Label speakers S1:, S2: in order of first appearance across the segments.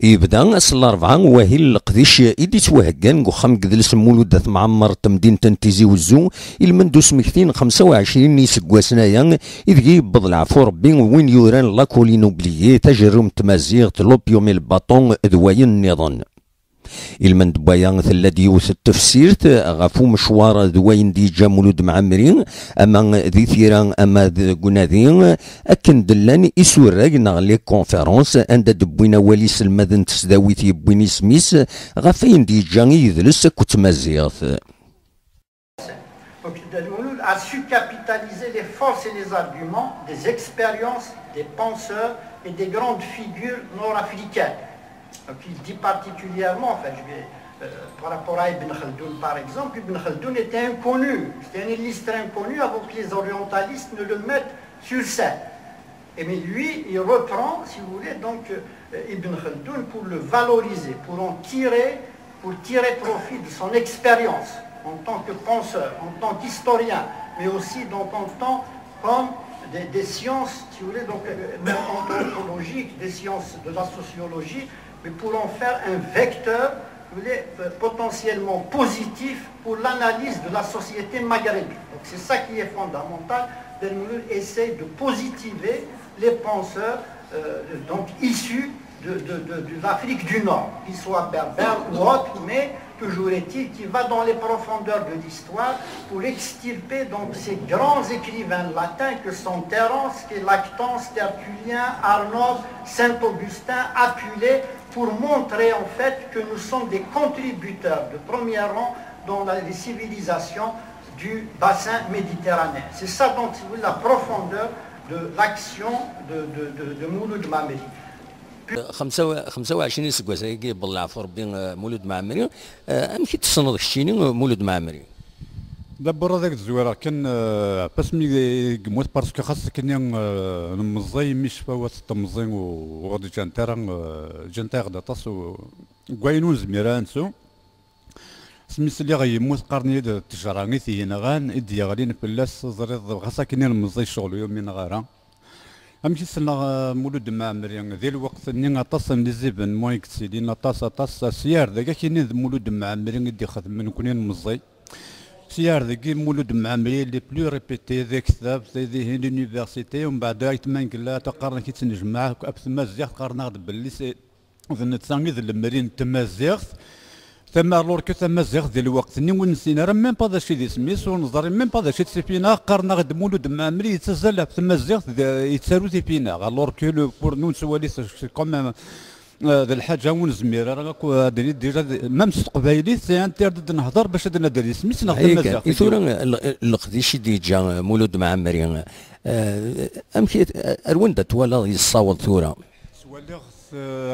S1: يبدا أس الأربعة وهي القديش إيدي توهقان وخم قدلس مولودة معمر تمدين تنتيزي وزو المندوس مكتين 25 نيسكواسنايا إذ يبض العفو ربي وين يوران لاكولينوبليي تجرم تمازيغ تلوبيوم الباطون ذوين النظام المندبايا ثلا ديوث التفسيرت غفو مشوار دوين دي جا مولود معمرين اما ذي ثيران اما قناذين اكن دلان اسوراق نغلي كونفيرونس عند دبوينا والي سلمذن تسداويت يبويني سميس غفين دي جا يدلس كتمازيغ.
S2: Donc le Mouloud a su capitaliser les forces et les arguments des expériences des penseurs et des grandes figures nord-africaines. Donc il dit particulièrement, enfin, par rapport à Ibn Khaldoun par exemple, Ibn Khaldoun était inconnu, c'était un illustre inconnu avant que les orientalistes ne le mettent sur scène. Mais lui, il reprend, si vous voulez, donc Ibn Khaldoun pour le valoriser, pour tirer profit de son expérience en tant que penseur, en tant qu'historien, mais aussi donc en tant comme des sciences, si vous voulez, donc anthropologiques, des sciences de la sociologie, mais pour en faire un vecteur, vous voulez, potentiellement positif pour l'analyse de la société maghrébine. Donc c'est ça qui est fondamental. Dermoulou essaie de positiver les penseurs donc issus de l'Afrique du Nord, qu'ils soient berbères ou autres, mais toujours est-il qu'il va dans les profondeurs de l'histoire pour extirper donc ces grands écrivains latins que sont Terence, Lactance, Tertullien, Arnold, Saint-Augustin, Apulée, pour montrer en fait que nous sommes des contributeurs de premier rang dans les civilisations du bassin méditerranéen. C'est ça donc la profondeur de l'action de Mouloud Mameri.
S1: 25 سكواس كي بالله في ربي مولود معمري امشي تصنض الشيني مولود معمري
S3: دابا هذاك الزويره كان باش مي موت باسكو خاص كان نمزي مش فوات تمزين وغادي جانتير داطاس وكاينون زميرانسو سميت لي غيموت قرني التجراني ثينا غان ادي غادي بلاص زريض خاص كان نمزي شغل يومين غارا امشي سنا مولود معمري ذي الوقت اني غطاس من الزبن مويك سيدي طاس سيار ذاك كاين مولود معمري ندي خدم من كونين مزي سيار ذاك مولود معمري لي بلو ريبيتي ذاك كتاب ذي لونيفرسيتي ومن بعد يتمنى لا تقارن كي تنجمع ابث قارنا باللي سي ظن تساني ذي المرين تمازيغ ثم لور كو تمازيغ ذي الوقت ني ونسينا راه ميم با داكشي دي سميس ونظري ميم با داكشي تسيبينا قارنا غد مولود معمري يتزال في تمازيغ يتسالو تيبينا لور كو لو بور نو سوالي كوميم ذا الحاجه ونزمير راه ديجا ميم قبايلي سي انتردد نهضر باش هذا ندير سميت نهضر مازال
S1: يثورا القديش ديجا مولود معمري امشي اروند توالا يصاوض ثورا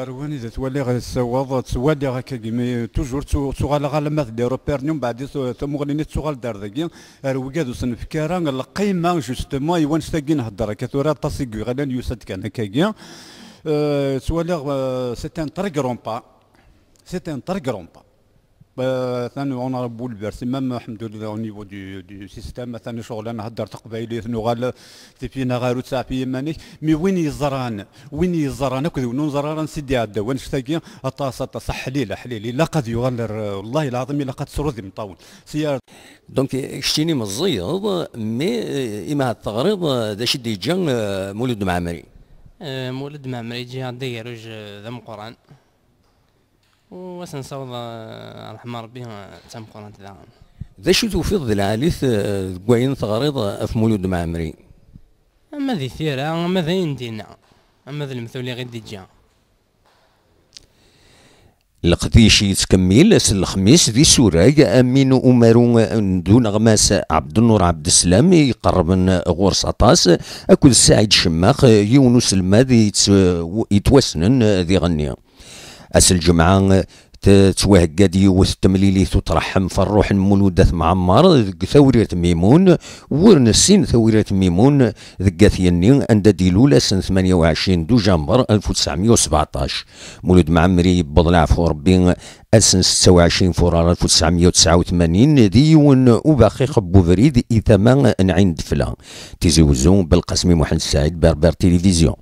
S3: رواني ذات ولي غيسواض توالي هكا كيما توجور تغال غالمات دي روبيرنيوم بعد تمغنيني تغال دار ذاكي روكادو سنفكارا القيمه جوستومون يوان شتاكي نهضر كثورا طاسيكو غادا يوسد كان هكاكيا توالي سيتي ان تري كرون با سيتي ان تري كرون با ثاني اون بولفيرسي ميم الحمد لله او نيفو دو سيستيم ثاني شغل انا هدر تقبايلي نغال تيفينا غارو تسعفي مانيك مي وين يزران كذو نزران سيدي عدا وين شتاكي طاس حليل لا قد يغلر والله العظيم الا قد سرود مطول سيار
S1: دونك شتيني مزيض مي اما التغريض داش ديجا مولود معمري
S4: مولود معمري جي دايروج ذم قران وسنصوض الحمار به تم قران ذا
S1: ذا شو توفيض العاليث كواين تغريض في مولود معمري
S4: اما ذي ثيرا اما ذا يندينا اما ذا المثولي غير ديجا
S1: القديش يتكمل الخميس ذي سوراج امين امارو دون غماس عبد النور عبد السلام يقرب غورس عطاس اكل السعيد شماخ يونس الماذي يتوسنن ذي غنيه أس الجمعة توهقاد يوث تمليلي تترحم في الروح المولودة معمر ثورة ميمون ورنسين ثورة ميمون ذقاثيني عند ديلولة سنة 28 دجنبر 1917 مولود معمري بضلع في ربي سنة 26 فبراير 1989 ديون وباقي خبو فريد إثمان نعين دفلا تيزي وزون بالقسمي محمد السعيد بربر تلفزيون.